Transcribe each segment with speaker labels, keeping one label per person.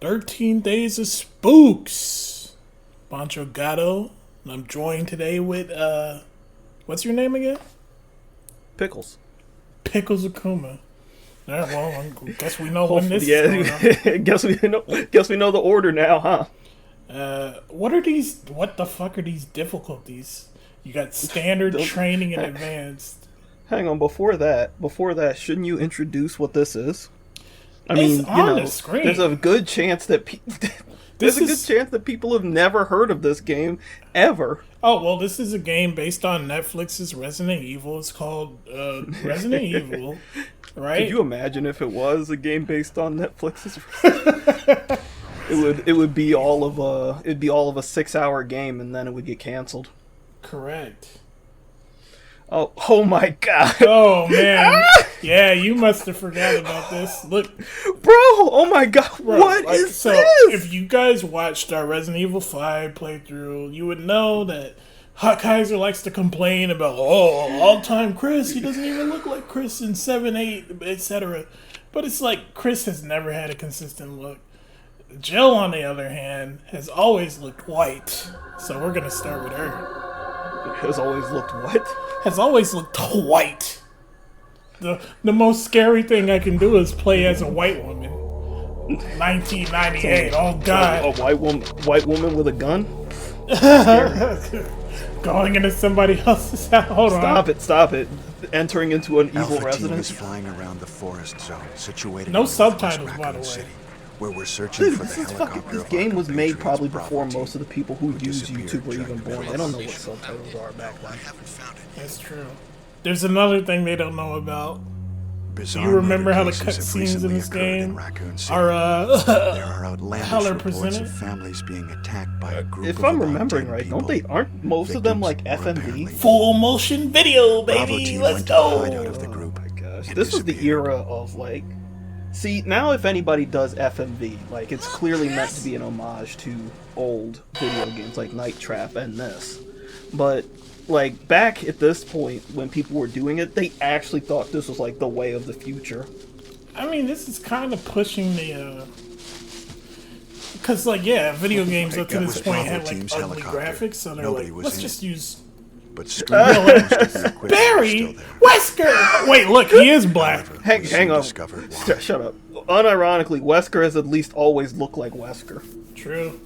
Speaker 1: 13 Days of Spooks. BanchoGato. And I'm joined today with, what's your name again?
Speaker 2: Pickles.
Speaker 1: Pickles Akuma. Alright, well, I guess we know when this is going on.
Speaker 2: guess we know the order now, huh?
Speaker 1: What the fuck are these difficulties? You got standard, training, and advanced.
Speaker 2: Hang on, before that, shouldn't you introduce what this is? I
Speaker 1: It's
Speaker 2: mean,
Speaker 1: on the screen.
Speaker 2: there's a good chance that people have never heard of this game ever.
Speaker 1: Oh, well, this is a game based on Netflix's Resident Evil. It's called Resident Evil, right?
Speaker 2: Could you imagine if it was a game based on Netflix's? It would be all of a 6-hour game, and then it would get canceled.
Speaker 1: Correct.
Speaker 2: Oh my god.
Speaker 1: Oh man. Yeah, you must have forgot about this. Look,
Speaker 2: bro. Oh my god.
Speaker 1: bro,
Speaker 2: What is
Speaker 1: so
Speaker 2: this?
Speaker 1: If you guys watched our Resident Evil 5 playthrough, you would know that Hot Kaiser likes to complain about, all-time Chris. He doesn't even look like Chris in 7, 8, etc. But it's like Chris has never had a consistent look. Jill, on the other hand, has always looked white. So we're gonna start with her.
Speaker 2: Has always looked what?
Speaker 1: Has always looked white. The most scary thing I can do is play as a white woman. 1998. Oh god.
Speaker 2: A white woman with a gun?
Speaker 1: Going into somebody else's house. Hold on.
Speaker 2: Stop it. Entering into an evil residence.
Speaker 3: Flying around the forest zone situated
Speaker 1: No subtitles, by the way.
Speaker 3: City, where we're searching for the helicopter.
Speaker 2: This game was made probably before most of the people who use YouTube were even born. They don't know what subtitles are back then.
Speaker 1: That's true. There's another thing they don't know about.
Speaker 3: Bizarre
Speaker 1: You remember how the
Speaker 3: murder cases have
Speaker 1: cutscenes in
Speaker 3: recently
Speaker 1: this
Speaker 3: occurred in
Speaker 1: game
Speaker 3: Raccoon City.
Speaker 1: are
Speaker 3: There are outlandish
Speaker 1: how they're
Speaker 3: reports
Speaker 1: presented?
Speaker 3: of families being attacked by a group
Speaker 2: If
Speaker 3: of
Speaker 2: I'm
Speaker 3: about
Speaker 2: remembering
Speaker 3: 10
Speaker 2: right,
Speaker 3: people.
Speaker 2: aren't most of them like
Speaker 3: Victims were
Speaker 2: FMV?
Speaker 3: apparently
Speaker 1: full motion video,
Speaker 3: Bravo
Speaker 1: baby.
Speaker 3: team
Speaker 1: Let's
Speaker 3: went to the
Speaker 1: go.
Speaker 3: hideout of the group.
Speaker 2: Oh my gosh.
Speaker 3: and
Speaker 2: This was the
Speaker 3: disappeared.
Speaker 2: era of like... See, now if anybody does FMV, like it's clearly meant to be an homage to old video games like Night Trap and this. But like back at this point when people were doing it, they actually thought this was like the way of the future.
Speaker 1: I mean, this is kind of pushing the, because, like, yeah, video games up to
Speaker 3: That
Speaker 1: this
Speaker 3: was
Speaker 1: point
Speaker 3: Bravo
Speaker 1: had, like,
Speaker 3: team's
Speaker 1: ugly
Speaker 3: helicopter.
Speaker 1: graphics, so they're
Speaker 3: Nobody
Speaker 1: like,
Speaker 3: was
Speaker 1: let's
Speaker 3: in
Speaker 1: just
Speaker 3: it.
Speaker 1: use
Speaker 3: But
Speaker 1: Barry Wesker! Wait, look, he is black.
Speaker 2: Hang on. Shut up. Unironically, Wesker has at least always looked like Wesker.
Speaker 1: True.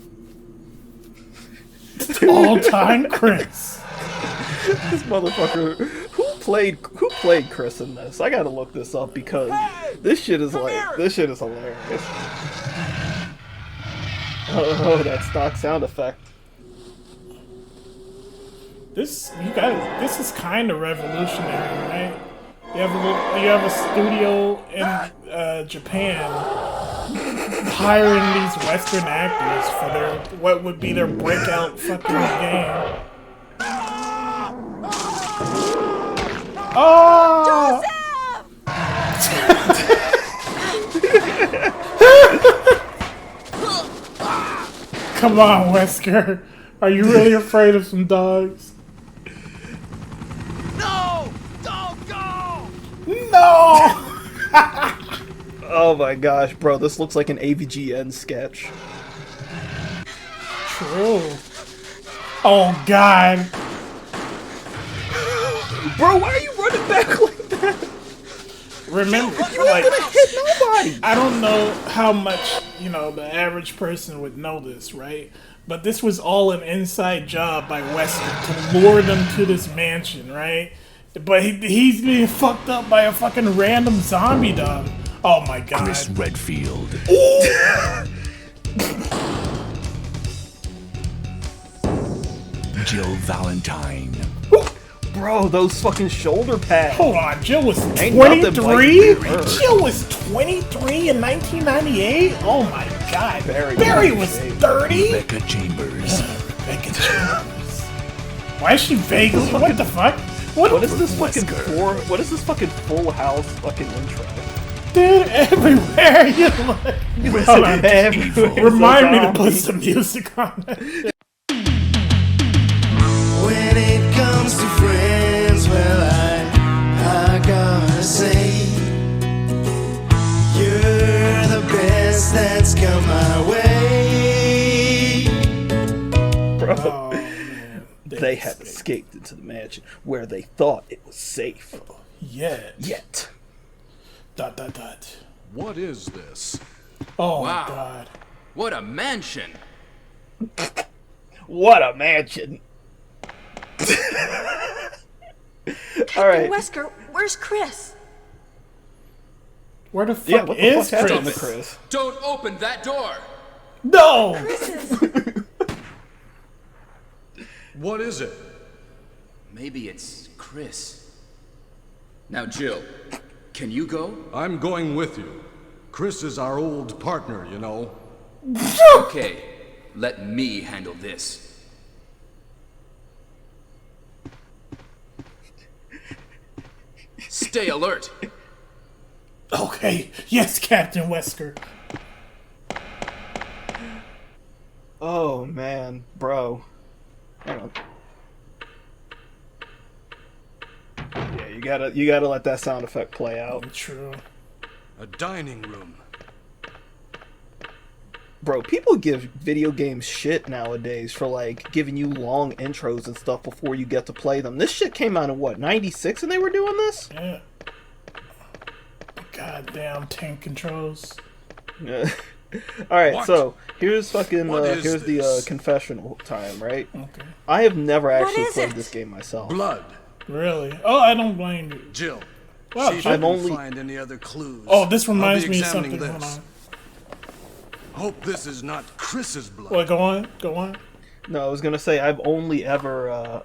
Speaker 1: All-time Chris.
Speaker 2: This motherfucker. Who played Chris in this? I gotta look this up because this shit is hilarious. Oh, that stock sound effect.
Speaker 1: This is kind of revolutionary, right? You have a studio in Japan hiring these Western actors for what would be their breakout fucking game. Oh! Come on, Wesker. Are you really afraid of some dogs?
Speaker 4: No! Don't go!
Speaker 1: No!
Speaker 2: Oh my gosh, bro, this looks like an AVGN sketch.
Speaker 1: True. Oh god.
Speaker 2: Bro, why are you running back like that?
Speaker 1: Remember,
Speaker 2: You ain't gonna hit nobody!
Speaker 1: I don't know how much, the average person would know this, right? But this was all an inside job by Wesker to lure them to this mansion, right? But he's being fucked up by a fucking random zombie dog. Oh my god.
Speaker 5: Chris Redfield. Jill Valentine.
Speaker 2: Bro, those fucking shoulder pads.
Speaker 1: Hold on, Jill was
Speaker 2: Ain't nothing
Speaker 1: 23?
Speaker 2: like her.
Speaker 1: Jill was 23 in 1998? Oh my god.
Speaker 2: Barry
Speaker 1: was 30?
Speaker 5: Becca Chambers.
Speaker 1: Becca Chambers. Why is she vaguely? What the fuck?
Speaker 2: What is this fucking Full House fucking intro?
Speaker 1: Dude, everywhere you look. Hold on.
Speaker 2: Everywhere.
Speaker 1: Remind me to put some music on it.
Speaker 4: When it comes to friends, well, I gotta say, you're the best that's come my way.
Speaker 2: they have escaped into the mansion where they thought it was safe.
Speaker 1: Yet. ...
Speaker 6: What is this?
Speaker 1: Oh
Speaker 7: Wow.
Speaker 1: my god.
Speaker 7: What a mansion!
Speaker 2: What a mansion! All right.
Speaker 8: Wesker, where's Chris?
Speaker 1: Where the fuck
Speaker 2: Yeah, what the
Speaker 1: is
Speaker 2: fuck happened to
Speaker 1: Chris?
Speaker 2: Chris?
Speaker 7: Don't open that door!
Speaker 1: No!
Speaker 8: Chris is...
Speaker 6: What is it?
Speaker 7: Maybe it's Chris. Now, Jill, can you go?
Speaker 6: I'm going with you. Chris is our old partner, you know.
Speaker 7: Okay, let me handle this. Stay alert.
Speaker 1: Okay. Yes, Captain Wesker.
Speaker 2: Oh man, bro. Hang on. Yeah, you gotta let that sound effect play out.
Speaker 1: True.
Speaker 6: A dining room.
Speaker 2: Bro, people give video games shit nowadays for like giving you long intros and stuff before you get to play them. This shit came out in what, 96 and they were doing this?
Speaker 1: Yeah. Goddamn tank controls.
Speaker 2: Yeah. Alright,
Speaker 6: What?
Speaker 2: so here's fucking
Speaker 6: What is
Speaker 2: here's the
Speaker 6: this?
Speaker 2: confessional time, right?
Speaker 1: Okay.
Speaker 2: I have never actually
Speaker 8: is
Speaker 2: played
Speaker 8: it?
Speaker 2: this game myself.
Speaker 6: Blood.
Speaker 1: Really? Oh, I don't blame you.
Speaker 6: Jill.
Speaker 1: Wow,
Speaker 6: See if
Speaker 1: Jill.
Speaker 6: you can
Speaker 2: only-
Speaker 6: find any other clues.
Speaker 1: Oh, this reminds
Speaker 6: I'll be
Speaker 1: me of
Speaker 6: examining
Speaker 1: something. Hold
Speaker 6: this.
Speaker 1: on.
Speaker 6: Hope this is not Chris's blood.
Speaker 1: Well, go on. Go on.
Speaker 2: No, I was gonna say I've only ever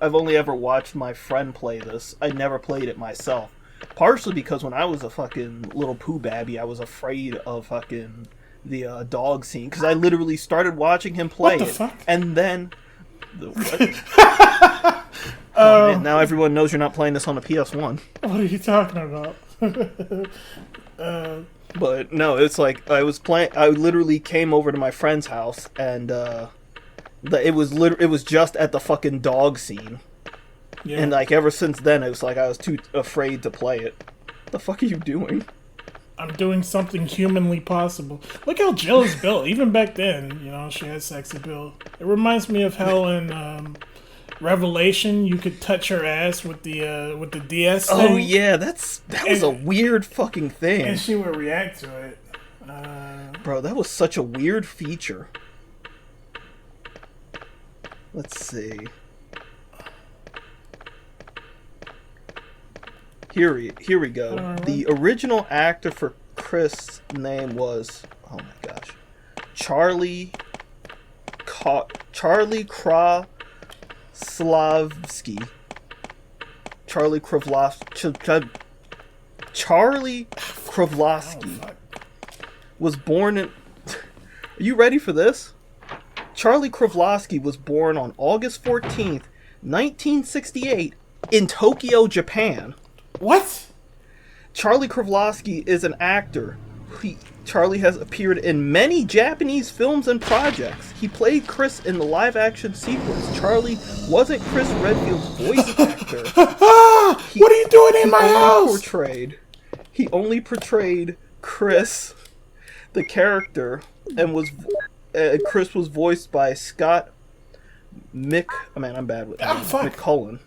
Speaker 2: watched my friend play this. I never played it myself. Partially because when I was a fucking little poo babby, I was afraid of fucking the dog scene because I literally started watching him play
Speaker 1: What the
Speaker 2: it,
Speaker 1: fuck?
Speaker 2: and then the what? Oh, man, now everyone knows you're not playing this on a PS1.
Speaker 1: What are you talking about?
Speaker 2: But no, it's like I was playing. I literally came over to my friend's house, and it was just at the fucking dog scene.
Speaker 1: Yeah.
Speaker 2: And like ever since then, it was like I was too afraid to play it. What the fuck are you doing?
Speaker 1: I'm doing something humanly possible. Look how Jill is built. Even back then, you know, she had sexy build. It reminds me of how in Revelation you could touch her ass with the DS thing.
Speaker 2: Oh yeah, that was a weird fucking thing,
Speaker 1: And she would react to it.
Speaker 2: bro. That was such a weird feature. Let's see. Here we go. The original actor for Chris' name was, oh my gosh, Charlie Kraslavsky. Charlie Kravlovsky was born in. Are you ready for this? Charlie Kravlovsky was born on August 14th, 1968, in Tokyo, Japan.
Speaker 1: What?
Speaker 2: Charlie Kravlovsky is an actor. Charlie has appeared in many Japanese films and projects. He played Chris in the live-action sequels. Charlie wasn't Chris Redfield's voice actor.
Speaker 1: What are you doing in my house?
Speaker 2: He only portrayed Chris, the character, and Chris was voiced by Scott McCullen.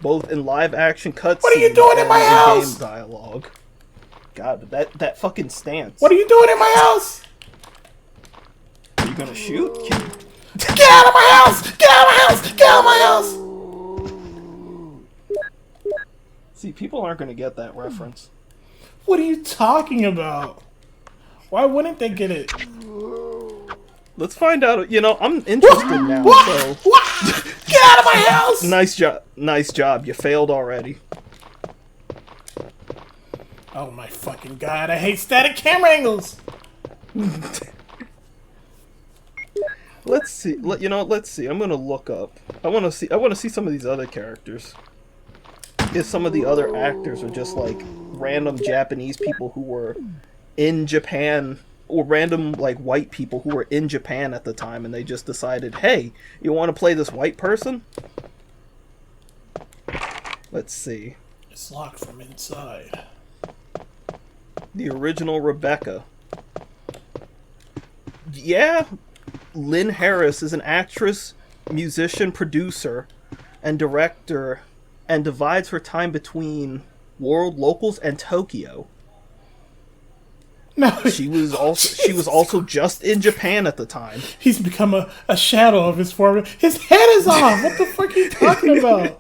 Speaker 2: Both in live-action cutscenes.
Speaker 1: What are you doing in my house?
Speaker 2: Game dialogue. God, that fucking stance.
Speaker 1: What are you doing in my house?
Speaker 2: Are you gonna shoot?
Speaker 1: Get out of my house! Get out of my house! Get out of my house!
Speaker 2: See, people aren't gonna get that reference.
Speaker 1: What are you talking about? Why wouldn't they get it?
Speaker 2: Let's find out. You know, I'm interested now. So
Speaker 1: What? Get out of my house!
Speaker 2: nice job. You failed already.
Speaker 1: Oh my fucking god! I hate static camera angles.
Speaker 2: Let's see. Let's see. I'm gonna look up. I want to see some of these other characters. If some of the other actors are just like random Japanese people who were in Japan, or random like white people who were in Japan at the time, and they just decided, hey, you want to play this white person? Let's see.
Speaker 1: It's locked from inside.
Speaker 2: The original Rebecca. Yeah, Lynn Harris is an actress musician, producer, and director, and divides her time between world locals and Tokyo.
Speaker 1: No,
Speaker 2: She was also just in Japan at the time.
Speaker 1: he's become a shadow of his former. His head is off. What the fuck are you talking about?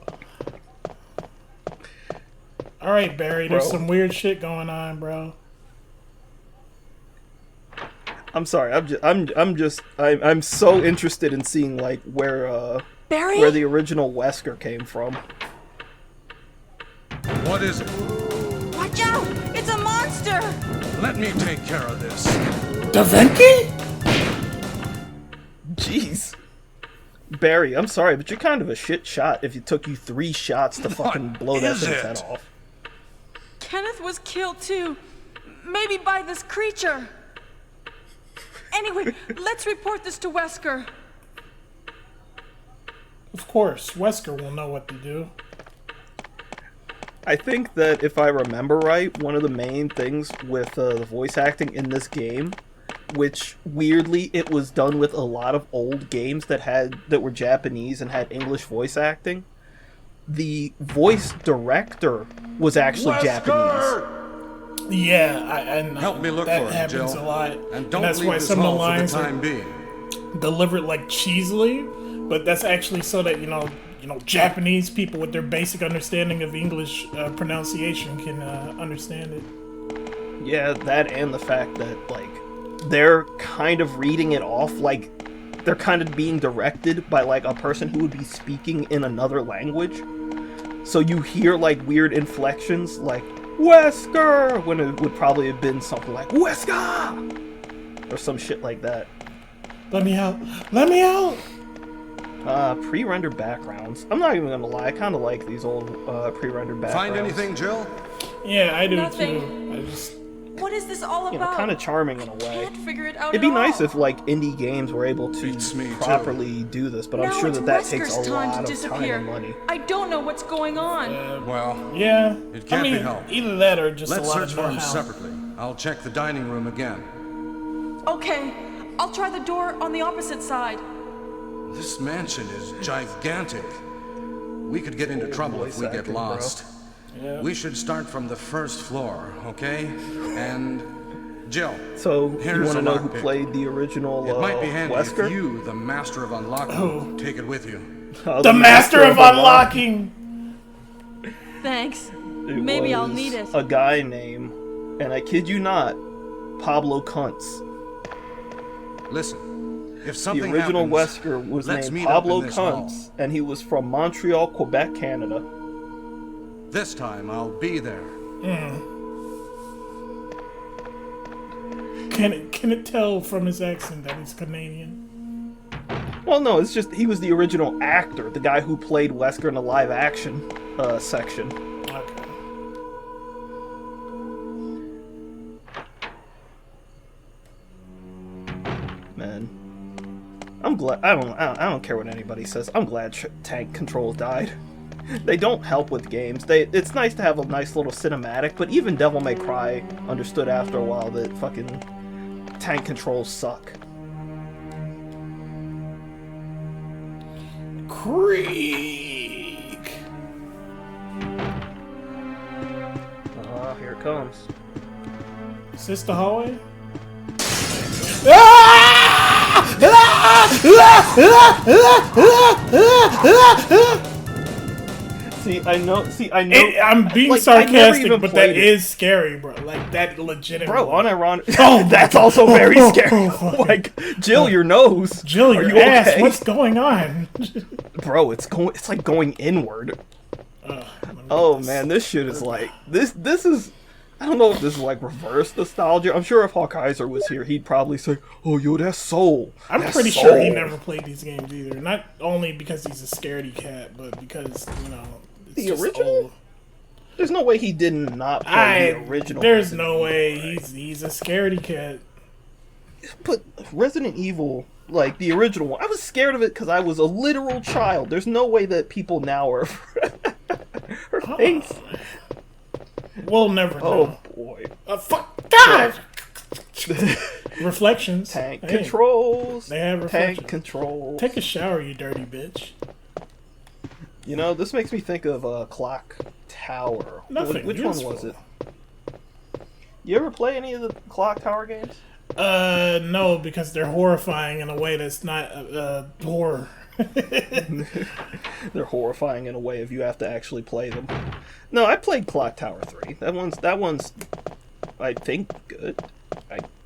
Speaker 1: All right, Barry. There's some weird shit going on, bro.
Speaker 2: I'm sorry. I'm so interested in seeing like where
Speaker 8: Barry?
Speaker 2: the original Wesker came from.
Speaker 6: What is it?
Speaker 8: Watch out! It's a monster!
Speaker 6: Let me take care of this.
Speaker 1: Da Vinci?
Speaker 2: Jeez. Barry, I'm sorry, but you're kind of a shit shot if it took you 3 shots to fucking blow that
Speaker 6: is
Speaker 2: thing's
Speaker 6: it?
Speaker 2: head off.
Speaker 8: Kenneth was killed too. Maybe by this creature. Anyway, let's report this to Wesker.
Speaker 1: Of course, Wesker will know what to do.
Speaker 2: I think that if I remember right, one of the main things with the voice acting in this game, which weirdly it was done with a lot of old games that were Japanese and had English voice acting, the voice director was actually Japanese.
Speaker 1: Yeah, and
Speaker 6: Help me look
Speaker 1: that
Speaker 6: for him,
Speaker 1: happens
Speaker 6: Jill.
Speaker 1: a lot.
Speaker 6: And don't
Speaker 1: that's
Speaker 6: leave
Speaker 1: why
Speaker 6: this
Speaker 1: some of the
Speaker 6: hall for the
Speaker 1: lines
Speaker 6: time
Speaker 1: are
Speaker 6: being.
Speaker 1: delivered like cheesily, but that's actually so that you know Japanese people with their basic understanding of English pronunciation can understand it.
Speaker 2: Yeah, that and the fact that like they're kind of reading it off like they're kind of being directed by like a person who would be speaking in another language. So you hear like weird inflections like Wesker when it would probably have been something like Wesker or some shit like that.
Speaker 1: Let me out! Let me out!
Speaker 2: Pre-rendered backgrounds. I'm not even gonna lie, I kind of like these old pre-rendered backgrounds.
Speaker 6: Find anything, Jill?
Speaker 1: Yeah, I do
Speaker 8: Nothing.
Speaker 1: too. I just
Speaker 8: What is this all about?
Speaker 2: Kind of charming in a way.
Speaker 8: Can't figure it out
Speaker 2: It'd be
Speaker 8: at
Speaker 2: nice
Speaker 8: all.
Speaker 2: if like indie games were able to
Speaker 6: Beats me, too.
Speaker 2: properly do this, but I'm
Speaker 8: Now
Speaker 2: sure
Speaker 8: it's
Speaker 2: that takes
Speaker 8: Wesker's
Speaker 2: a
Speaker 8: time
Speaker 2: lot
Speaker 8: to
Speaker 2: of
Speaker 8: disappear.
Speaker 2: time and money.
Speaker 8: I don't know what's going on.
Speaker 6: Well,
Speaker 1: yeah.
Speaker 6: It can't
Speaker 1: I mean,
Speaker 6: be helped.
Speaker 1: either that or just
Speaker 6: let's
Speaker 1: a lot
Speaker 6: search
Speaker 1: of
Speaker 6: for him
Speaker 1: know-how.
Speaker 6: separately. I'll check the dining room again.
Speaker 8: Okay, I'll try the door on the opposite side.
Speaker 6: This mansion is gigantic. We could get into trouble if we get
Speaker 2: acting, bro.
Speaker 6: lost.
Speaker 1: Yeah.
Speaker 6: We should start from the first floor, okay? And Jill,
Speaker 2: So you
Speaker 6: here's
Speaker 2: want to
Speaker 6: a
Speaker 2: know who
Speaker 6: lockpick.
Speaker 2: played the original
Speaker 6: It might be handy
Speaker 2: Wesker?
Speaker 6: if you, the master of unlocking, take it with you.
Speaker 1: The master of unlocking.
Speaker 8: Thanks.
Speaker 2: It
Speaker 8: Maybe I'll
Speaker 2: was
Speaker 8: need it.
Speaker 2: A guy named, and I kid you not, Pablo Kuntz.
Speaker 6: Listen, if
Speaker 2: The
Speaker 6: something
Speaker 2: original
Speaker 6: happens,
Speaker 2: Wesker was
Speaker 6: let's
Speaker 2: named
Speaker 6: meet up
Speaker 2: Pablo
Speaker 6: in this hall.
Speaker 2: Kuntz, and he was from Montreal, Quebec, Canada.
Speaker 6: This time I'll be there.
Speaker 1: Can it tell from his accent that he's Canadian?
Speaker 2: Well, no, it's just he was the original actor, the guy who played Wesker in the live action section.
Speaker 1: Okay.
Speaker 2: Man, I'm glad. I don't care what anybody says. I'm glad tank controls died. They don't help with games. It's nice to have a nice little cinematic, but even Devil May Cry understood after a while that fucking tank controls suck.
Speaker 1: Creek.
Speaker 2: Here it comes.
Speaker 1: Is this the hallway?
Speaker 2: See, I know.
Speaker 1: I'm being
Speaker 2: Like, I never
Speaker 1: sarcastic,
Speaker 2: even
Speaker 1: but that
Speaker 2: played it.
Speaker 1: is scary, bro. Like, that legitimately.
Speaker 2: Bro, unironic.
Speaker 1: Oh,
Speaker 2: that's also very
Speaker 1: oh,
Speaker 2: scary.
Speaker 1: fuck.
Speaker 2: Like, Jill, your nose.
Speaker 1: Jill,
Speaker 2: Are
Speaker 1: your
Speaker 2: you
Speaker 1: ass.
Speaker 2: okay?
Speaker 1: What's going on?
Speaker 2: Bro, it's like going inward. Oh man, this shit is like this is. I don't know if this is like reverse nostalgia. I'm sure if Hawkeiser was here, he'd probably say, "Oh, yo, that's Soul."
Speaker 1: I'm
Speaker 2: That's
Speaker 1: pretty sure he
Speaker 2: Soul."
Speaker 1: never played these games either. Not only because he's a scaredy cat, but because, it's
Speaker 2: The
Speaker 1: just
Speaker 2: original?
Speaker 1: old.
Speaker 2: There's no way he did not play the original.
Speaker 1: There's
Speaker 2: Resident
Speaker 1: no
Speaker 2: Evil.
Speaker 1: way he's a scaredy cat.
Speaker 2: But Resident Evil, like the original one, I was scared of it because I was a literal child. There's no way that people now are. Her face.
Speaker 1: We'll never know.
Speaker 2: Oh boy.
Speaker 1: Fuck God! Reflections.
Speaker 2: Tank
Speaker 1: Hey,
Speaker 2: controls.
Speaker 1: They have reflections.
Speaker 2: Tank controls.
Speaker 1: Take a shower, you dirty bitch.
Speaker 2: You know, this makes me think of Clock Tower.
Speaker 1: Nothing
Speaker 2: Which
Speaker 1: useful.
Speaker 2: one was it? You ever play any of the Clock Tower games?
Speaker 1: No, because they're horrifying in a way that's not horror.
Speaker 2: They're horrifying in a way if you have to actually play them. No, I played Clock Tower 3. That one's I think good.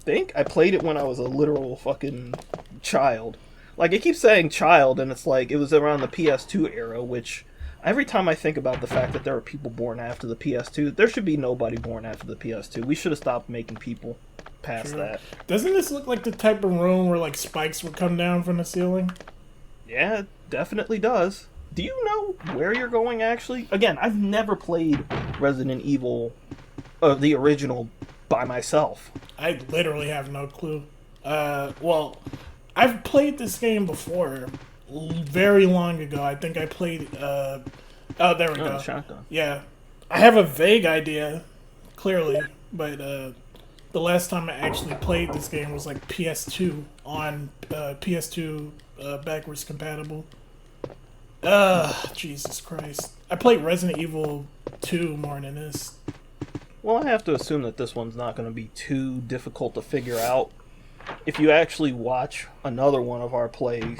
Speaker 2: I played it when I was a literal fucking child. Like, I keep saying child, and it's like, it was around the PS2 era, which, every time I think about the fact that there are people born after the PS2, there should be nobody born after the PS2. We should have stopped making people past that.
Speaker 1: Doesn't this look like the type of room where, like, spikes would come down from the ceiling?
Speaker 2: Yeah, it definitely does. Do you know where you're going, actually? Again, I've never played Resident Evil, the original, by myself.
Speaker 1: I literally have no clue. Well, I've played this game before, very long ago. I think I played, oh, there we go.
Speaker 2: Shotgun.
Speaker 1: Yeah. I have a vague idea, clearly, but, the last time I actually played this game was, like, PS2, on, PS2, backwards compatible. Jesus Christ. I played Resident Evil 2 more than this.
Speaker 2: Well, I have to assume that this one's not going to be too difficult to figure out. If you actually watch another one of our plays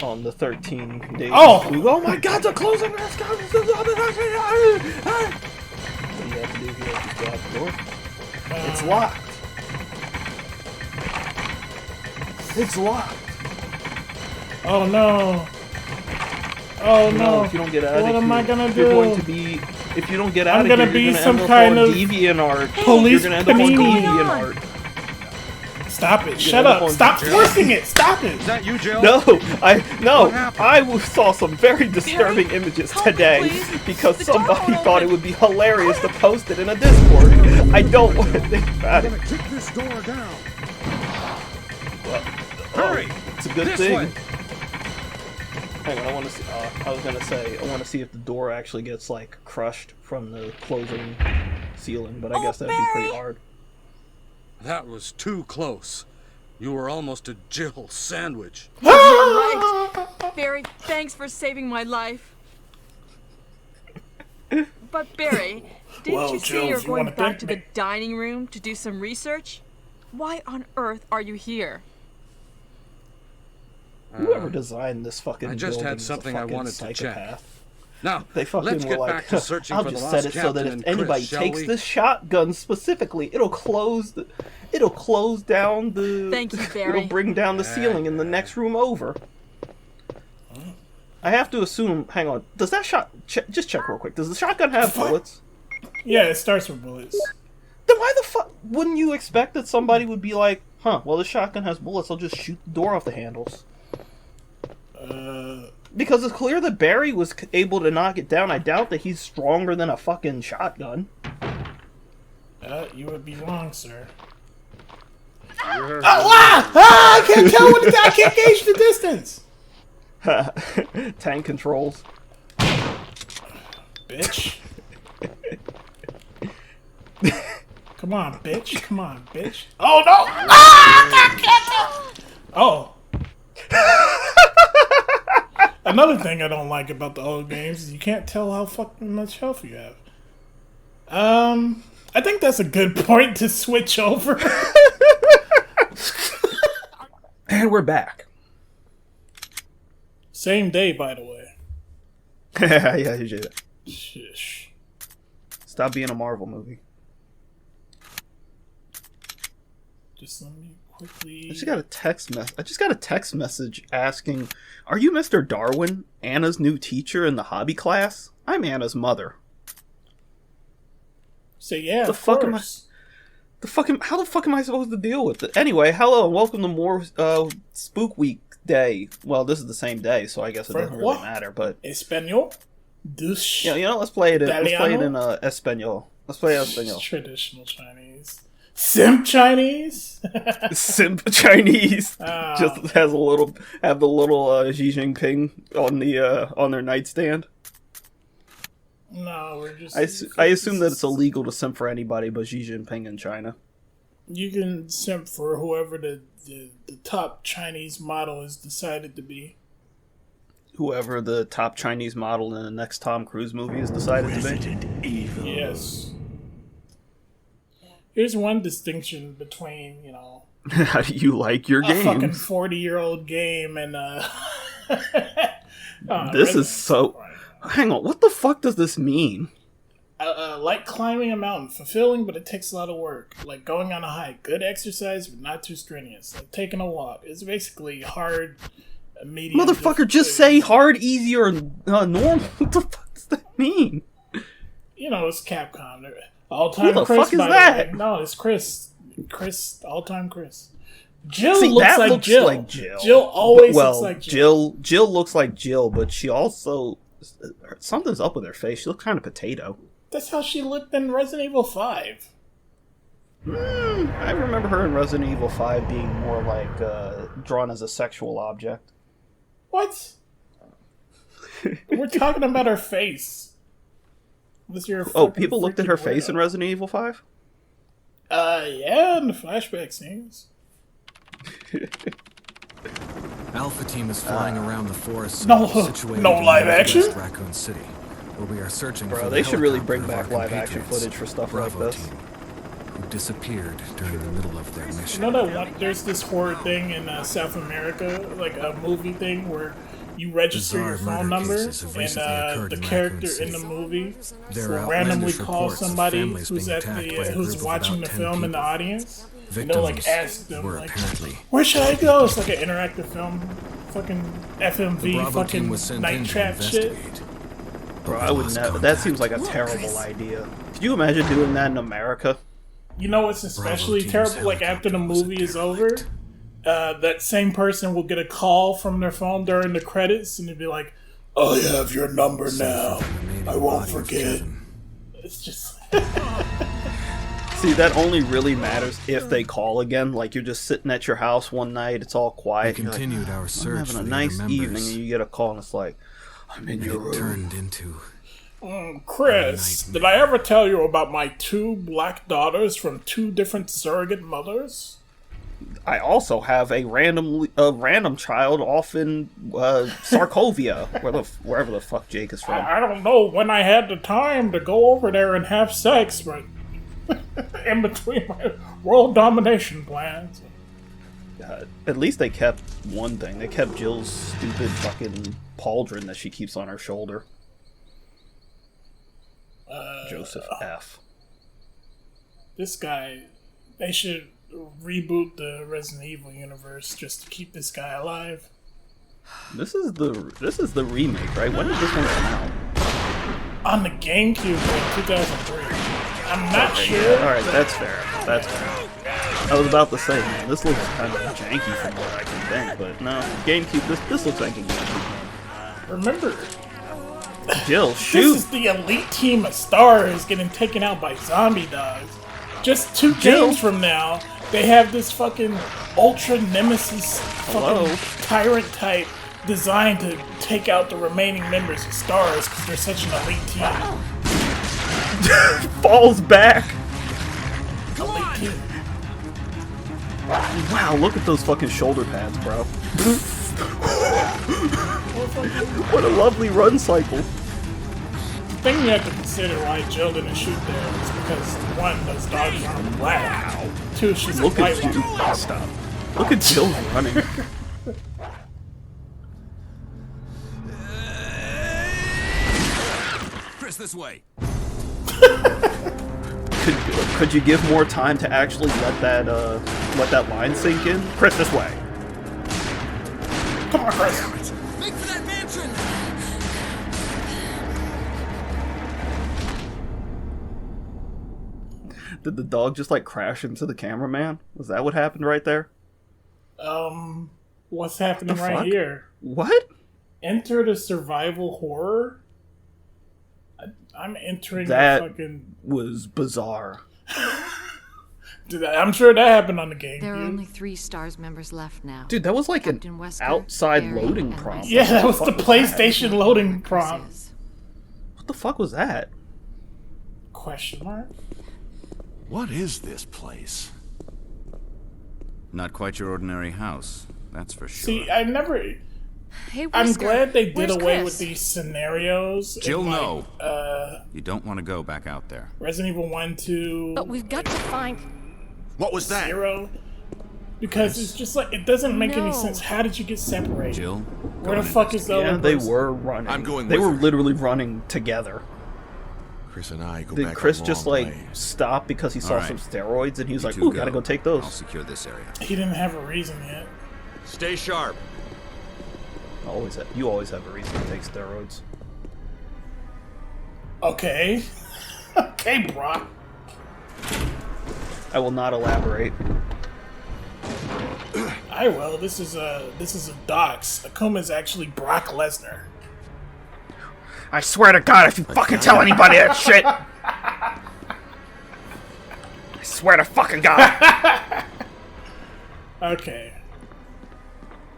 Speaker 2: on the 13 days... Oh my god, they're closing this! What do you have to do here? Just go out the door? It's locked. It's locked.
Speaker 1: Oh no. Oh no.
Speaker 2: If you don't get out
Speaker 1: what am I gonna do?
Speaker 2: You're going to be... If you don't get out
Speaker 1: I'm
Speaker 2: of here,
Speaker 1: gonna be
Speaker 2: you're going to
Speaker 1: some
Speaker 2: end up
Speaker 1: kind
Speaker 2: on
Speaker 1: of
Speaker 2: DeviantArt.
Speaker 1: police
Speaker 2: You're going to end up on
Speaker 1: panini.
Speaker 2: DeviantArt.
Speaker 1: Stop it. Shut up. Stop forcing it. Stop it.
Speaker 6: Is that you, Jill?
Speaker 2: No, I saw some very disturbing images today
Speaker 8: please.
Speaker 2: because
Speaker 8: The door
Speaker 2: somebody
Speaker 8: won't
Speaker 2: thought it
Speaker 8: open.
Speaker 2: would be hilarious to post it in a Discord. I don't want to think about it.
Speaker 6: Kick this door down.
Speaker 2: Hurry! It's a good
Speaker 6: This
Speaker 2: thing.
Speaker 6: way.
Speaker 2: Hang on, I want to see. I was gonna say I want to see if the door actually gets like crushed from the closing ceiling, but I guess that'd be pretty
Speaker 8: Barry!
Speaker 2: hard.
Speaker 6: That was too close. You were almost a Jill sandwich.
Speaker 8: You're right. Barry, thanks for saving my life. But Barry, didn't
Speaker 1: Well,
Speaker 8: you
Speaker 1: Jill,
Speaker 8: say you're
Speaker 1: if you
Speaker 8: going
Speaker 1: wanna
Speaker 8: back
Speaker 1: thank
Speaker 8: to
Speaker 1: me-
Speaker 8: the dining room to do some research? Why on earth are you here?
Speaker 2: Whoever designed this fucking
Speaker 6: I just
Speaker 2: building
Speaker 6: had
Speaker 2: is a
Speaker 6: something I
Speaker 2: fucking
Speaker 6: wanted to check.
Speaker 2: psychopath.
Speaker 6: Now,
Speaker 2: They fucking
Speaker 6: let's
Speaker 2: were
Speaker 6: get
Speaker 2: like,
Speaker 6: back to searching
Speaker 2: I'll
Speaker 6: for the
Speaker 2: just
Speaker 6: lost
Speaker 2: set it so that
Speaker 6: captain
Speaker 2: if
Speaker 6: and
Speaker 2: anybody
Speaker 6: Chris, shall
Speaker 2: takes
Speaker 6: we?
Speaker 2: this shotgun specifically, it'll close down the.
Speaker 8: Thank you, Barry.
Speaker 2: It'll bring down the ceiling in the next room over. I have to assume. Hang on. Does that just check real quick? Does the shotgun have bullets?
Speaker 1: Yeah, it starts with bullets.
Speaker 2: Then why the fuck wouldn't you expect that somebody would be like, huh? Well, the shotgun has bullets. I'll just shoot the door off the handles. Because it's clear that Barry was able to knock it down. I doubt that he's stronger than a fucking shotgun.
Speaker 1: You would be wrong, sir. I can't tell I can't gauge the distance.
Speaker 2: Tank controls.
Speaker 1: Bitch. Come on, bitch. Come on, bitch. Oh no! Oh. Another thing I don't like about the old games is you can't tell how fucking much health you have. I think that's a good point to switch over.
Speaker 2: And we're back.
Speaker 1: Same day, by the way.
Speaker 2: Yeah, you did it.
Speaker 1: Shish.
Speaker 2: Stop being a Marvel movie.
Speaker 1: Just let me quickly.
Speaker 2: I just got a text message asking, "Are you Mr. Darwin, Anna's new teacher in the hobby class? I'm Anna's mother."
Speaker 1: Say yeah.
Speaker 2: The fuck am I? How the fuck am I supposed to deal with it? Anyway, hello and welcome to more Spook Week Day. Well, this is the same day, so I guess it doesn't really matter. But
Speaker 1: Espanol. Dush.
Speaker 2: yeah, let's play it in
Speaker 1: Italiano?
Speaker 2: Espanol. Let's play Espanol.
Speaker 1: Traditional Chinese. Simp Chinese.
Speaker 2: Simp Chinese
Speaker 1: Oh.
Speaker 2: just have the little Xi Jinping on their nightstand.
Speaker 1: No, we're just.
Speaker 2: I assume that it's illegal to simp for anybody but Xi Jinping in China.
Speaker 1: You can simp for whoever the top Chinese model is decided to be.
Speaker 2: Whoever the top Chinese model in the next Tom Cruise movie is decided
Speaker 5: Resident Evil.
Speaker 1: Yes. Here's one distinction between,
Speaker 2: to be. How do you like your
Speaker 1: a fucking
Speaker 2: games?
Speaker 1: 40-year-old game and
Speaker 2: This is so... Hang on, what the fuck does this mean?
Speaker 1: like climbing a mountain, fulfilling, but it takes a lot of work. Like going on a hike, good exercise, but not too strenuous. Like taking a walk. It's basically hard, medium.
Speaker 2: Motherfucker, just say hard, easy, or normal. What the fuck does that mean?
Speaker 1: It's Capcom. All-time
Speaker 2: Who the
Speaker 1: Chris,
Speaker 2: fuck is
Speaker 1: by
Speaker 2: that?
Speaker 1: the way. No, it's Chris. All-time Chris. Jill
Speaker 2: See,
Speaker 1: looks
Speaker 2: that
Speaker 1: like
Speaker 2: looks
Speaker 1: Jill.
Speaker 2: like Jill.
Speaker 1: Jill always looks like Jill.
Speaker 2: Jill looks like Jill, but she also... Something's up with her face. She looks kind of potato.
Speaker 1: That's how she looked in Resident Evil 5.
Speaker 2: I remember her in Resident Evil 5 being more like drawn as a sexual object.
Speaker 1: What? We're talking about her face.
Speaker 2: People looked at her face in Resident Evil 5?
Speaker 1: Yeah, in the flashback scenes.
Speaker 9: Alpha team is flying around the forest
Speaker 1: No
Speaker 9: situated
Speaker 1: live
Speaker 9: in northwest
Speaker 1: action?
Speaker 9: Raccoon City, where we are searching
Speaker 2: Bro,
Speaker 9: for
Speaker 2: they
Speaker 9: the
Speaker 2: should really
Speaker 9: helicopter
Speaker 2: bring
Speaker 9: of our
Speaker 2: back live action
Speaker 9: compatriots,
Speaker 2: footage for stuff
Speaker 9: Bravo
Speaker 2: like this.
Speaker 9: team, who disappeared during the middle of their mission.
Speaker 1: There's this horror thing in South America, like a movie thing where you register your
Speaker 9: Bizarre
Speaker 1: phone
Speaker 9: murder
Speaker 1: number,
Speaker 9: cases have recently
Speaker 1: and
Speaker 9: occurred
Speaker 1: the
Speaker 9: in
Speaker 1: character
Speaker 9: Raccoon
Speaker 1: in the
Speaker 9: City.
Speaker 1: movie
Speaker 9: There
Speaker 1: will
Speaker 9: are
Speaker 1: randomly
Speaker 9: outlandish
Speaker 1: call
Speaker 9: reports of
Speaker 1: somebody
Speaker 9: families
Speaker 1: who's
Speaker 9: being
Speaker 1: at
Speaker 9: attacked by a
Speaker 1: who's
Speaker 9: group of
Speaker 1: watching
Speaker 9: about
Speaker 1: the
Speaker 9: 10
Speaker 1: film in the
Speaker 9: people.
Speaker 1: audience.
Speaker 9: Victims
Speaker 1: They'll ask them
Speaker 9: were apparently
Speaker 1: where should I go? It's like an interactive film, fucking
Speaker 9: the
Speaker 1: FMV,
Speaker 9: Bravo team
Speaker 1: fucking
Speaker 9: was sent
Speaker 1: night
Speaker 9: in to
Speaker 1: trap shit.
Speaker 9: investigate.
Speaker 2: Bro, I would never. That seems like a terrible idea. Could you imagine doing that in America?
Speaker 1: You know what's especially
Speaker 9: team's
Speaker 1: terrible? Like after the
Speaker 9: helicopter was
Speaker 1: movie is over,
Speaker 9: derelict.
Speaker 1: that same person will get a call from their phone during the credits, and they'd be like, "I have your number now. I won't forget." It's just.
Speaker 2: See, that only really matters if they call again. Like you're just sitting at your house one night, it's all
Speaker 9: We
Speaker 2: quiet. You're like,
Speaker 9: continued our
Speaker 2: I'm
Speaker 9: search
Speaker 2: having
Speaker 9: for
Speaker 2: a
Speaker 9: the
Speaker 2: nice
Speaker 9: other
Speaker 2: evening,
Speaker 9: members,
Speaker 2: and you get a call, and it's like, I'm in
Speaker 9: and
Speaker 2: your
Speaker 9: it
Speaker 2: room.
Speaker 9: turned into
Speaker 1: Chris, did I ever tell you about my 2 black daughters from 2 different surrogate mothers?
Speaker 2: I also have a random child off in Sarkovia, wherever the fuck Jake is from.
Speaker 1: I don't know when I had the time to go over there and have sex, but in between my world domination plans.
Speaker 2: At least they kept one thing. They kept Jill's stupid fucking pauldron that she keeps on her shoulder. Joseph F.
Speaker 1: This guy, they should reboot the Resident Evil universe just to keep this guy alive.
Speaker 2: This is the remake, right? When did this one come out?
Speaker 1: On the GameCube in 2003. I'm not sure.
Speaker 2: Alright, that's fair. That's fair. I was about to say, man, this looks kind of janky from what I can think, but no, GameCube, this looks like a GameCube.
Speaker 1: Remember,
Speaker 2: Jill,
Speaker 1: this
Speaker 2: shoot!
Speaker 1: is the elite team of stars getting taken out by zombie dogs. Just 2
Speaker 2: Jill?
Speaker 1: games from now, they have this fucking ultra nemesis fucking tyrant type designed to take out the remaining members of stars because they're such an elite team.
Speaker 2: Falls back!
Speaker 1: Elite team.
Speaker 2: Wow, look at those fucking shoulder pads, bro. What a lovely run cycle.
Speaker 1: The thing you have to consider why Jill didn't shoot there is because 1, those dogs aren't black. 2, she's
Speaker 2: Look
Speaker 1: a white
Speaker 2: at you.
Speaker 1: one.
Speaker 2: Stop. Look at Jill running.
Speaker 9: Chris, this way.
Speaker 2: Could you give more time to actually let that line sink in? Chris, this way.
Speaker 1: Come on, Chris.
Speaker 9: Make for that mansion.
Speaker 2: Did the dog just like crash into the cameraman? Was that what happened right there?
Speaker 1: What's happening
Speaker 2: The
Speaker 1: right
Speaker 2: fuck?
Speaker 1: here?
Speaker 2: What?
Speaker 1: Enter the survival horror? I'm entering
Speaker 2: That
Speaker 1: the fucking...
Speaker 2: was bizarre.
Speaker 1: I'm sure that happened on the game.
Speaker 10: There are only 3 STARS members left now.
Speaker 2: Dude, that was like
Speaker 10: Captain
Speaker 2: an
Speaker 10: Wesker,
Speaker 2: outside
Speaker 10: Barry,
Speaker 2: loading
Speaker 10: and
Speaker 2: prompt.
Speaker 10: myself.
Speaker 1: Yeah, that was the
Speaker 2: What the fuck was that?
Speaker 1: PlayStation loading
Speaker 10: Chris
Speaker 1: prompt.
Speaker 10: is.
Speaker 2: What the fuck was that?
Speaker 1: Question mark?
Speaker 5: What is this place?
Speaker 9: Not quite your ordinary house, that's for sure.
Speaker 1: See, I never.
Speaker 10: Hey,
Speaker 1: I'm
Speaker 10: Whisker,
Speaker 1: glad they did
Speaker 10: where's
Speaker 1: away
Speaker 10: Chris?
Speaker 1: with these scenarios.
Speaker 9: Jill,
Speaker 1: in, like,
Speaker 9: no. You don't want to go back out there.
Speaker 1: Resident Evil 1, 2.
Speaker 10: But we've got to find...
Speaker 3: What was that?
Speaker 1: 0. Because it's just like, it doesn't make any
Speaker 10: No.
Speaker 1: sense. How did you get separated?
Speaker 9: Jill,
Speaker 1: Where the fuck is the
Speaker 2: Yeah,
Speaker 1: other
Speaker 2: they
Speaker 1: person?
Speaker 2: were running.
Speaker 3: I'm going
Speaker 2: They
Speaker 3: with
Speaker 2: were
Speaker 3: her.
Speaker 2: literally running together.
Speaker 3: Chris and I go
Speaker 2: Did
Speaker 3: back
Speaker 2: Chris
Speaker 3: a
Speaker 2: just
Speaker 3: long
Speaker 2: like
Speaker 3: way.
Speaker 2: stop because he saw
Speaker 9: All right.
Speaker 2: some steroids and he was
Speaker 9: You
Speaker 2: like,
Speaker 9: two
Speaker 2: "Ooh, gotta go take
Speaker 9: I'll
Speaker 2: those."
Speaker 9: secure this area.
Speaker 1: He didn't have a reason yet.
Speaker 3: Stay sharp.
Speaker 2: You always have a reason to take steroids.
Speaker 1: Okay. Okay, Brock.
Speaker 2: I will not elaborate.
Speaker 1: I will. This is a dox. Akuma's actually Brock Lesnar.
Speaker 2: I swear to God, if you fucking tell anybody that shit, I swear to fucking God.
Speaker 1: Okay.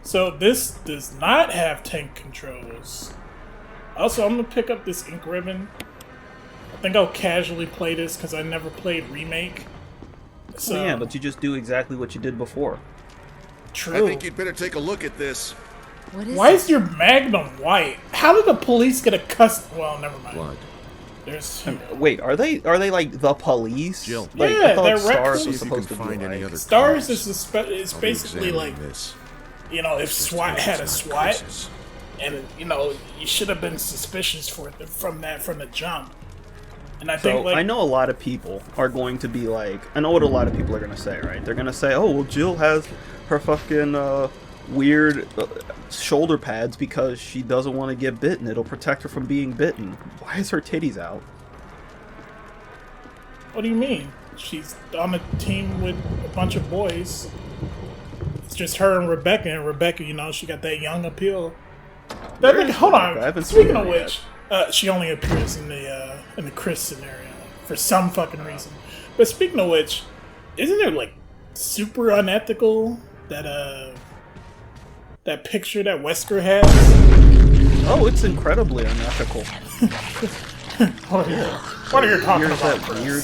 Speaker 1: So this does not have tank controls. Also, I'm gonna pick up this ink ribbon. I think I'll casually play this because I never played Remake. So
Speaker 2: Yeah, but you just do exactly what you did before.
Speaker 1: true.
Speaker 3: I think you'd better take a look at this.
Speaker 10: What is
Speaker 1: Why
Speaker 10: it?
Speaker 1: is your Magnum white? How did the police get a custom? Well, never mind.
Speaker 3: Blood.
Speaker 1: There's
Speaker 2: Wait, are they like the police?
Speaker 3: Jill.
Speaker 2: Like,
Speaker 1: Yeah,
Speaker 2: I thought
Speaker 1: they're
Speaker 2: Stars
Speaker 3: See
Speaker 2: was
Speaker 3: if you can
Speaker 2: supposed to be
Speaker 3: find any
Speaker 2: like...
Speaker 3: other
Speaker 1: Stars
Speaker 3: cars.
Speaker 1: is
Speaker 3: I'll be
Speaker 1: basically like,
Speaker 3: examining this.
Speaker 1: you know, if SWAT had a
Speaker 3: It's not
Speaker 1: SWAT,
Speaker 3: Chris's.
Speaker 1: and you know, you should have been suspicious from the jump. And I
Speaker 2: So
Speaker 1: think like
Speaker 2: I know a lot of people are going to be like, I know what a lot of people are going to say, right? They're going to say, oh, well, Jill has her fucking weird shoulder pads because she doesn't want to get bitten. It'll protect her from being bitten. Why is her titties out?
Speaker 1: what do you mean? She's on a team with a bunch of boys. It's just her and Rebecca, you know, she got that young appeal. That
Speaker 2: Where
Speaker 1: thing,
Speaker 2: is
Speaker 1: hold
Speaker 2: Rebecca?
Speaker 1: on.
Speaker 2: I haven't
Speaker 1: Speaking
Speaker 2: seen
Speaker 1: of
Speaker 2: her
Speaker 1: which, she only appears in the Chris scenario for some fucking reason. But speaking of which, isn't it like super unethical that that picture that Wesker has?
Speaker 2: Oh, it's incredibly unethical.
Speaker 1: What are you talking
Speaker 2: Here's
Speaker 1: about,
Speaker 2: that
Speaker 1: Chris?
Speaker 2: weird...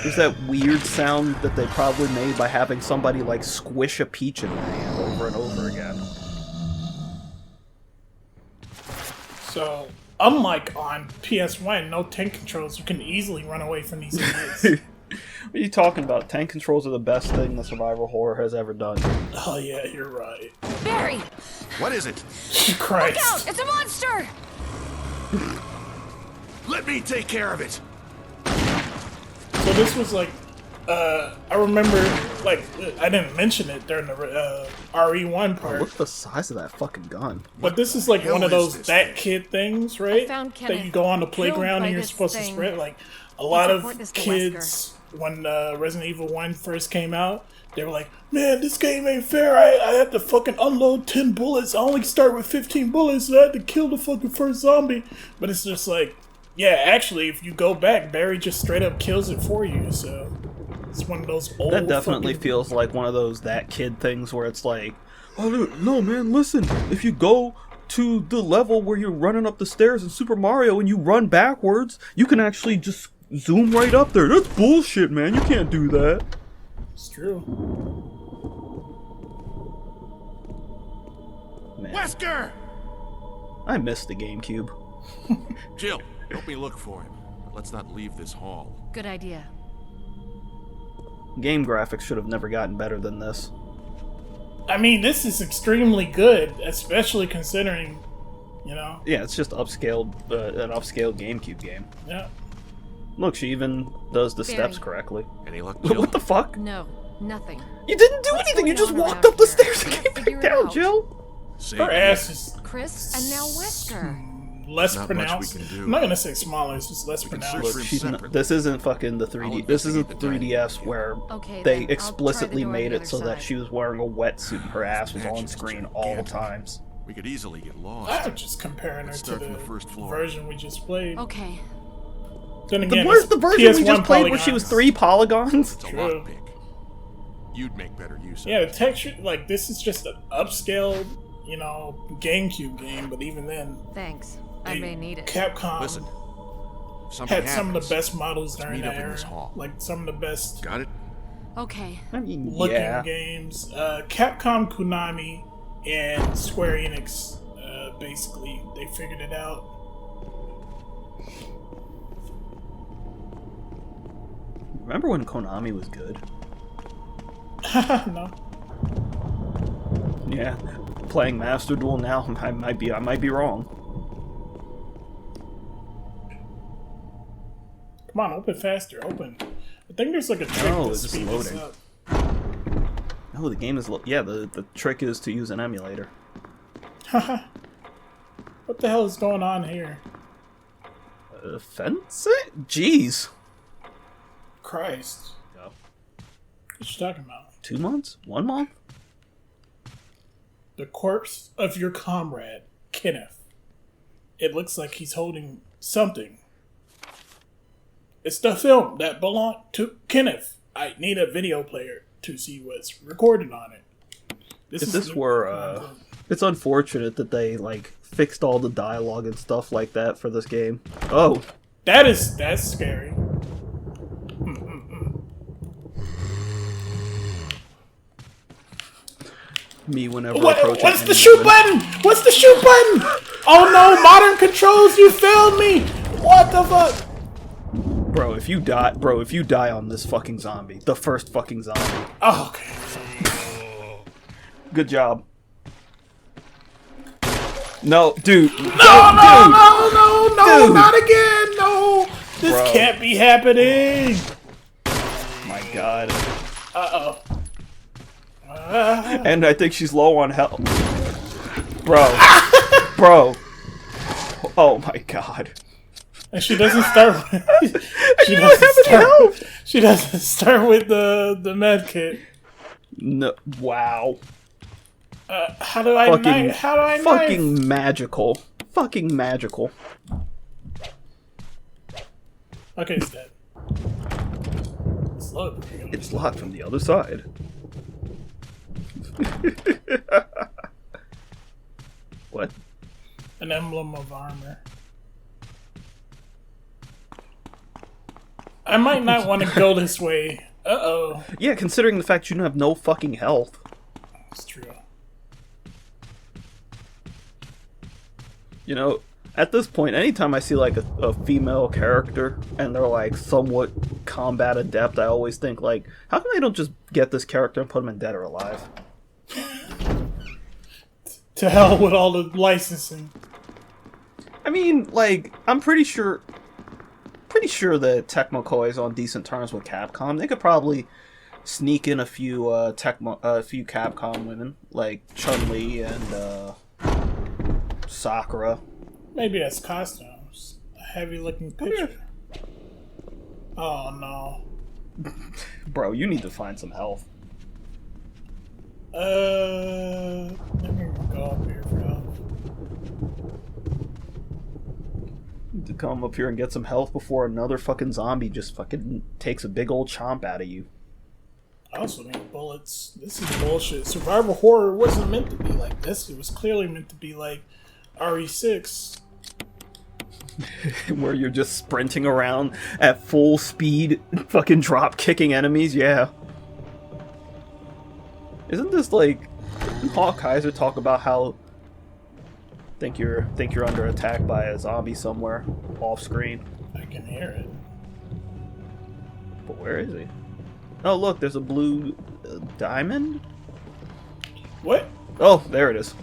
Speaker 2: There's that weird sound that they probably made by having somebody like squish a peach in their hand over and over again.
Speaker 1: So, unlike on PS1, no tank controls, you can easily run away from these idiots.
Speaker 2: What are you talking about? Tank controls are the best thing the survival horror has ever done.
Speaker 1: Oh yeah, you're right.
Speaker 10: Barry!
Speaker 3: What is it?
Speaker 1: Christ.
Speaker 10: Look out! It's a monster!
Speaker 3: Let me take care of it.
Speaker 1: So this was like, I remember, like, I didn't mention it during the RE1 part,
Speaker 2: Look at the size of that fucking gun.
Speaker 1: but this is like
Speaker 3: hell
Speaker 1: one of
Speaker 3: is
Speaker 1: those
Speaker 3: this
Speaker 1: that
Speaker 3: thing?
Speaker 1: kid things, right?
Speaker 10: found
Speaker 1: That
Speaker 10: Kenneth
Speaker 1: you go on the
Speaker 10: killed
Speaker 1: playground
Speaker 10: by
Speaker 1: and you're
Speaker 10: this
Speaker 1: supposed
Speaker 10: thing.
Speaker 1: to spread. Like, a lot
Speaker 10: report
Speaker 1: of
Speaker 10: this to
Speaker 1: kids, when Resident Evil 1 first came out, they were like, man, this game ain't fair. I had to fucking unload 10 bullets. I only start with 15 bullets, and I had to kill the fucking first zombie. But it's just like, yeah, actually, if you go back, Barry just straight up kills it for you, so... It's one of those old
Speaker 2: That definitely
Speaker 1: fucking...
Speaker 2: feels like one of those that kid things where it's like, oh no man, listen, if you go to the level where you're running up the stairs in Super Mario and you run backwards, you can actually just zoom right up there. That's bullshit, man. You can't do that.
Speaker 1: It's true.
Speaker 2: Man,
Speaker 3: Wesker!
Speaker 2: I miss the GameCube.
Speaker 3: Jill, help me look for him. But let's not leave this hall.
Speaker 10: Good idea.
Speaker 2: Game graphics should have never gotten better than this.
Speaker 1: I mean, this is extremely good, especially considering, you know...
Speaker 2: Yeah, it's just upscaled, an upscaled GameCube game.
Speaker 1: Yeah.
Speaker 2: Look, she even does the
Speaker 10: Barry.
Speaker 2: steps correctly.
Speaker 3: Any luck, Jill?
Speaker 2: What the fuck?
Speaker 10: No, nothing.
Speaker 2: You didn't do
Speaker 10: What's
Speaker 2: anything. You
Speaker 10: going
Speaker 2: just
Speaker 10: on
Speaker 2: walked
Speaker 10: around
Speaker 2: up the
Speaker 10: here?
Speaker 2: stairs and
Speaker 10: Can't
Speaker 2: came
Speaker 10: figure
Speaker 2: back
Speaker 10: it
Speaker 2: down,
Speaker 10: out.
Speaker 2: Jill.
Speaker 3: Save
Speaker 1: Her
Speaker 3: me.
Speaker 1: ass is
Speaker 10: Chris and now Wesker.
Speaker 1: less
Speaker 3: Not much we
Speaker 1: pronounced.
Speaker 3: can do.
Speaker 1: I'm not gonna say smaller, it's just less
Speaker 3: We can
Speaker 1: pronounced.
Speaker 3: search
Speaker 2: She's
Speaker 3: separate.
Speaker 2: not, this isn't fucking the 3D. This isn't the 3DS where
Speaker 10: Okay,
Speaker 2: they
Speaker 10: then. I'll try
Speaker 2: explicitly
Speaker 10: the door on
Speaker 2: made
Speaker 10: the
Speaker 2: it
Speaker 10: other
Speaker 2: so that
Speaker 10: side.
Speaker 2: she was wearing a wetsuit and her ass was on
Speaker 3: Mansion's
Speaker 2: screen all
Speaker 3: gigantic.
Speaker 2: times.
Speaker 3: We could easily get lost.
Speaker 1: I'm just comparing her
Speaker 3: Let's
Speaker 1: to
Speaker 3: start
Speaker 1: the
Speaker 3: from the first floor.
Speaker 1: version we just played.
Speaker 10: Okay.
Speaker 1: Then again,
Speaker 2: Where's
Speaker 1: it's
Speaker 2: the version we
Speaker 1: PS1
Speaker 2: just played where she was
Speaker 1: polygons.
Speaker 2: 3 polygons?
Speaker 3: It's a
Speaker 1: True.
Speaker 3: lockpick. You'd make better use of
Speaker 1: Yeah,
Speaker 3: it.
Speaker 1: the texture, like, this is just an upscaled, you know, GameCube game, but even then,
Speaker 10: Thanks. I may need it.
Speaker 1: Capcom
Speaker 3: Listen. If something
Speaker 1: had some of
Speaker 3: happens,
Speaker 1: the best models
Speaker 3: let's
Speaker 1: during
Speaker 3: meet
Speaker 1: that
Speaker 3: up in
Speaker 1: era.
Speaker 3: this hall.
Speaker 1: Like, some of the best
Speaker 3: Got it?
Speaker 10: Okay.
Speaker 2: I mean,
Speaker 1: looking
Speaker 2: yeah.
Speaker 1: games. Capcom, Konami, and Square Enix, basically, they figured it out.
Speaker 2: Remember when Konami was good?
Speaker 1: No.
Speaker 2: Yeah. Playing Master Duel now, I might be wrong.
Speaker 1: Come on, open faster, open. I think there's like a trick
Speaker 2: No,
Speaker 1: to
Speaker 2: it's just
Speaker 1: speed this
Speaker 2: loading.
Speaker 1: up.
Speaker 2: Oh, the game is yeah. The trick is to use an emulator.
Speaker 1: What the hell is going on here?
Speaker 2: Fencing? Jeez.
Speaker 1: Christ.
Speaker 2: No.
Speaker 1: What you talking about?
Speaker 2: 2 months? 1 month?
Speaker 1: The corpse of your comrade, Kenneth. It looks like he's holding something. It's the film that belonged to Kenneth. I need a video player to see what's recorded on it.
Speaker 2: It's unfortunate that they like fixed all the dialogue and stuff like that for this game. Oh,
Speaker 1: that's scary.
Speaker 2: Me whenever approaching.
Speaker 1: What's the shoot button? What's the shoot button? Oh no, modern controls! You failed me. What the fuck?
Speaker 2: Bro, if you die on this fucking zombie, the first fucking zombie.
Speaker 1: Oh, okay.
Speaker 2: Good job. No, dude.
Speaker 1: No, not again. No, this can't be happening.
Speaker 2: My God.
Speaker 1: Uh-oh.
Speaker 2: And I think she's low on health. Bro. Bro. Oh my God.
Speaker 1: And she doesn't start with, she doesn't start with the med kit.
Speaker 2: No, wow.
Speaker 1: How do I knife?
Speaker 2: Fucking magical. Fucking magical.
Speaker 1: Okay, it's dead.
Speaker 2: It's locked from the other side. What?
Speaker 1: An emblem of armor. I might not want to go this way. Uh-oh.
Speaker 2: Yeah, considering the fact you have no fucking health.
Speaker 1: That's true.
Speaker 2: You know, at this point, anytime I see like a female character and they're like somewhat combat adept, I always think like, how come they don't just get this character and put them in Dead or Alive?
Speaker 1: To hell with all the licensing.
Speaker 2: I mean, like, I'm pretty sure that Tecmo Koei is on decent terms with Capcom. They could probably sneak in a few Capcom women, like Chun-Li and Sakura.
Speaker 1: Maybe as costumes. A heavy-looking picture. Oh no.
Speaker 2: Bro, you need to find some health.
Speaker 1: Let me go up here for help.
Speaker 2: To come up here and get some health before another fucking zombie just fucking takes a big old chomp out of you.
Speaker 1: I also need bullets. This is bullshit. Survival horror wasn't meant to be like this. It was clearly meant to be like RE6.
Speaker 2: Where you're just sprinting around at full speed, fucking drop kicking enemies, yeah. Isn't this like Hawk Kaiser talk about how think you're under attack by a zombie somewhere off screen?
Speaker 1: I can hear it.
Speaker 2: But where is he? Oh look, there's a blue diamond?
Speaker 1: What?
Speaker 2: Oh, there it is.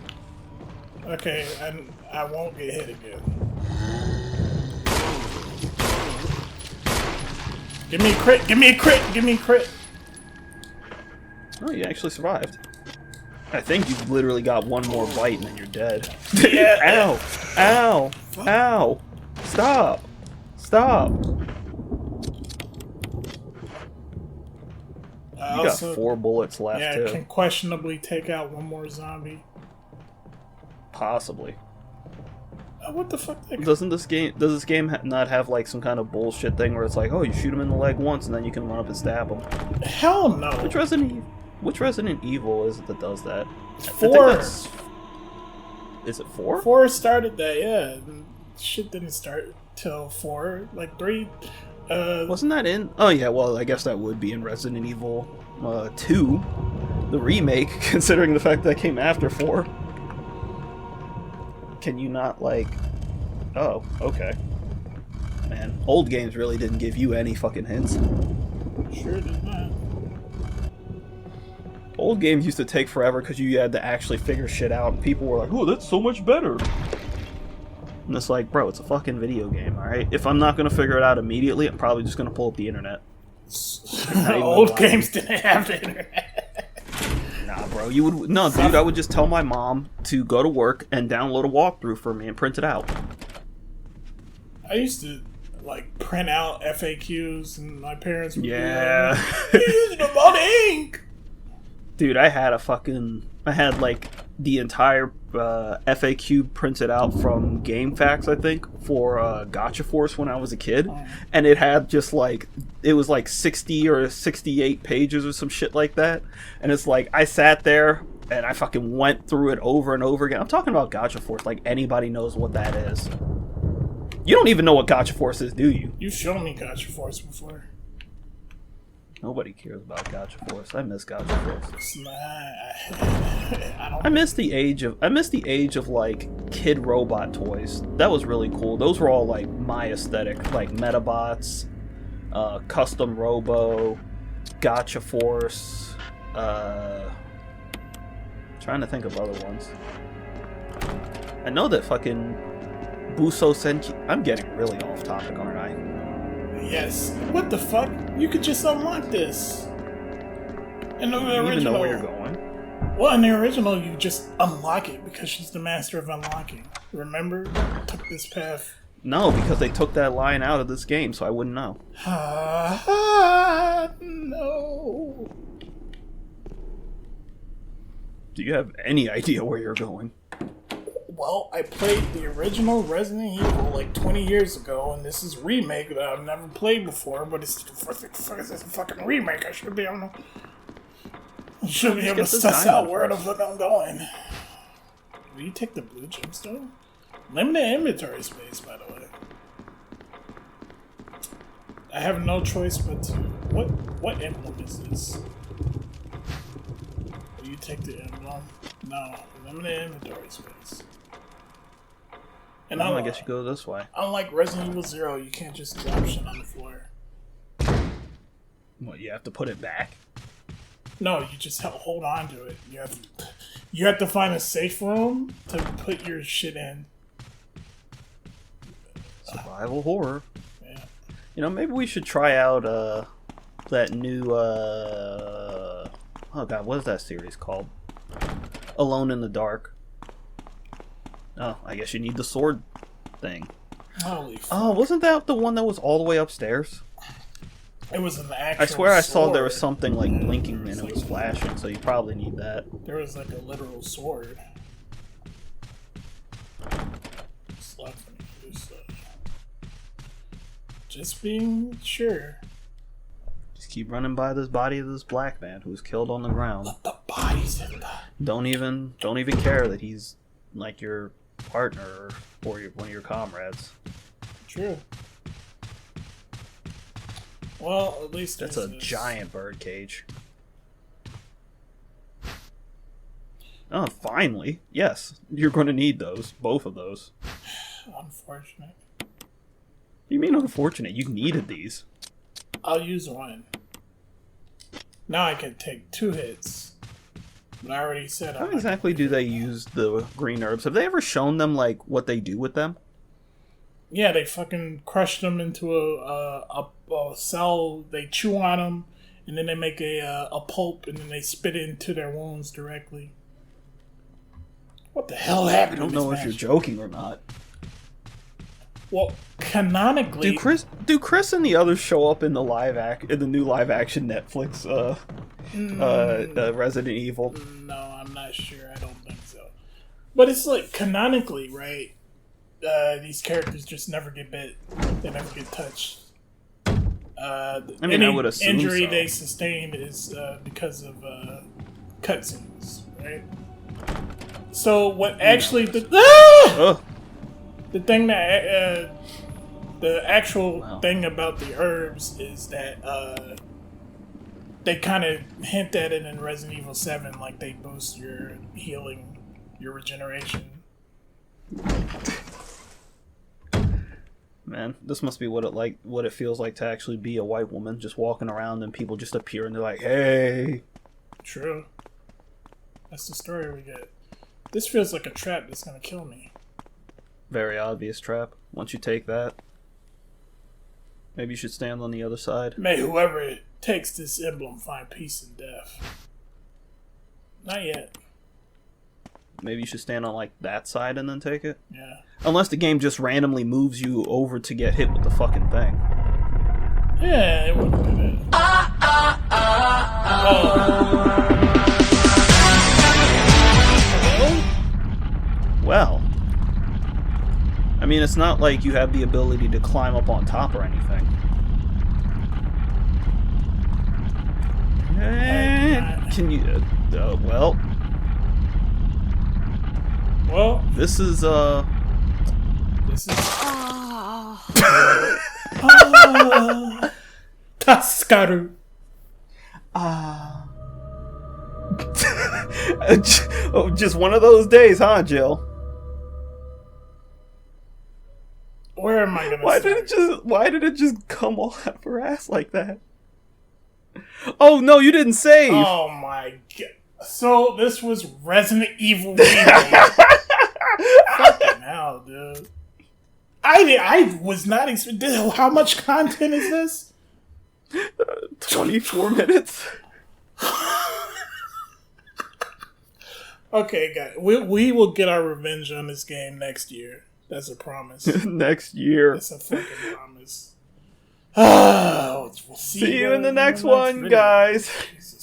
Speaker 1: Okay, I won't get hit again. Give me a crit! Give me a crit! Give me a crit!
Speaker 2: Oh, you actually survived. I think you've literally got one more bite and then you're dead.
Speaker 1: Yeah.
Speaker 2: Ow! Ow! Ow! Stop! Stop! You got 4 bullets left,
Speaker 1: yeah,
Speaker 2: too.
Speaker 1: I can questionably take out one more zombie.
Speaker 2: Possibly.
Speaker 1: What the fuck?
Speaker 2: Does this game not have like some kind of bullshit thing where it's like, oh, you shoot him in the leg once and then you can run up and stab him?
Speaker 1: Hell no.
Speaker 2: Which Resident Evil is it that does that?
Speaker 1: 4.
Speaker 2: Is it 4?
Speaker 1: 4 started that, yeah. Shit didn't start till 4. Like 3.
Speaker 2: Wasn't that in? Oh yeah, well I guess that would be in Resident Evil 2, the remake, considering the fact that came after 4. Can you not like? Oh, okay. Man, old games really didn't give you any fucking hints.
Speaker 1: Sure did not.
Speaker 2: Old games used to take forever because you had to actually figure shit out. And people were like, "Oh, that's so much better." And it's like, bro, it's a fucking video game, alright? If I'm not gonna figure it out immediately, I'm probably just gonna pull up the internet.
Speaker 1: Old games didn't have the internet.
Speaker 2: Nah, bro, you would... No, dude, I would just tell my mom to go to work and download a walkthrough for me and print it out.
Speaker 1: I used to, like, print out FAQs, and my parents would
Speaker 2: be
Speaker 1: like, "You're using them on ink!"
Speaker 2: Dude, I had, like, the entire FAQ printed out from GameFAQs, I think, for Gotcha Force when I was a kid. And it had just, like, it was, like, 60 or 68 pages or some shit like that. And it's like, I sat there, and I fucking went through it over and over again. I'm talking about Gotcha Force, like, anybody knows what that is. You don't even know what Gotcha Force is, do you?
Speaker 1: You've shown me Gotcha Force before.
Speaker 2: Nobody cares about Gotcha Force. I miss Gotcha Force.
Speaker 1: I
Speaker 2: miss the age of like kid robot toys. That was really cool. Those were all like my aesthetic, like Metabots, Custom Robo, Gotcha Force. Trying to think of other ones. I know that fucking Buso Senki. I'm getting really off topic, aren't I?
Speaker 1: Yes. What the fuck? You could just unlock this. In the original,
Speaker 2: you even know where you're going.
Speaker 1: Well, in the original, you just unlock it because she's the master of unlocking. Remember? Took this path.
Speaker 2: No, because they took that line out of this game, so I wouldn't know.
Speaker 1: No.
Speaker 2: Do you have any idea where you're going?
Speaker 1: Well, I played the original Resident Evil like 20 years ago, and this is remake that I've never played before, but it's a fucking remake. I should be able to suss out where the fuck I'm going. Will you take the blue gemstone? Limited inventory space, by the way. I have no choice but to... What emblem is this? Will you take the emblem? No. Limited inventory space. And
Speaker 2: I guess you go this way.
Speaker 1: Unlike Resident Evil 0, you can't just drop shit on the floor.
Speaker 2: What, you have to put it back?
Speaker 1: No, you just hold on to it. You have to find a safe room to put your shit in.
Speaker 2: Survival horror.
Speaker 1: Yeah.
Speaker 2: You know, maybe we should try out that new oh god, what is that series called? Alone in the Dark. Oh, I guess you need the sword thing.
Speaker 1: Holy fuck.
Speaker 2: Oh, wasn't that the one that was all the way upstairs?
Speaker 1: It was an actual
Speaker 2: I swear I saw
Speaker 1: sword.
Speaker 2: there was something like blinking and it was flashing, so you probably need that.
Speaker 1: There was like a literal sword. Just being sure.
Speaker 2: Just keep running by this body of this black man who was killed on the ground.
Speaker 1: But the body's in the...
Speaker 2: Don't even care that he's like your partner or one of your comrades.
Speaker 1: True. Well, at least
Speaker 2: that's a giant bird cage. Oh, finally. Yes, you're going to need those. Both of those.
Speaker 1: Unfortunate.
Speaker 2: You mean unfortunate? You needed these.
Speaker 1: I'll use one. Now I can take 2 hits. But I already said...
Speaker 2: How exactly do they use the green herbs? Have they ever shown them, like, what they do with them?
Speaker 1: Yeah, they fucking crush them into a cell. They chew on them, and then they make a pulp, and then they spit it into their wounds directly. What the hell happened?
Speaker 2: I don't know if you're joking or not.
Speaker 1: Well, canonically,
Speaker 2: do Chris and the others show up in the new live action Netflix Resident Evil?
Speaker 1: No, I'm not sure. I don't think so. But it's like canonically, right? These characters just never get bit. They never get touched.
Speaker 2: I would assume
Speaker 1: injury
Speaker 2: so.
Speaker 1: they sustain is because of cutscenes, right? So what actually the thing that The actual thing about the herbs is that they kind of hint at it in Resident Evil 7, like they boost your healing, your regeneration.
Speaker 2: Man, this must be what it feels like to actually be a white woman, just walking around and people just appear and they're like, "Hey."
Speaker 1: True. That's the story we get. This feels like a trap that's gonna kill me.
Speaker 2: Very obvious trap. Once you take that, maybe you should stand on the other side.
Speaker 1: May whoever takes this emblem find peace in death. Not yet.
Speaker 2: Maybe you should stand on like that side and then take it.
Speaker 1: Yeah.
Speaker 2: Unless the game just randomly moves you over to get hit with the fucking thing.
Speaker 1: Yeah, it wouldn't do that.
Speaker 2: Well, I mean, it's not like you have the ability to climb up on top or anything. Can you? Well, this is
Speaker 1: Tascaru.
Speaker 2: Oh, just one of those days, huh, Jill?
Speaker 1: Where am I gonna
Speaker 2: Why did it just come all out of her ass like that? Oh no, you didn't save!
Speaker 1: Oh my god. So this was Resident Evil Remake. Fucking hell, dude. I was not expecting. How much content is this?
Speaker 2: 24 minutes.
Speaker 1: Okay, guys. We will get our revenge on this game next year. That's a promise.
Speaker 2: Next year.
Speaker 1: That's a fucking promise. We'll
Speaker 2: see you in the next one, guys.
Speaker 1: Jesus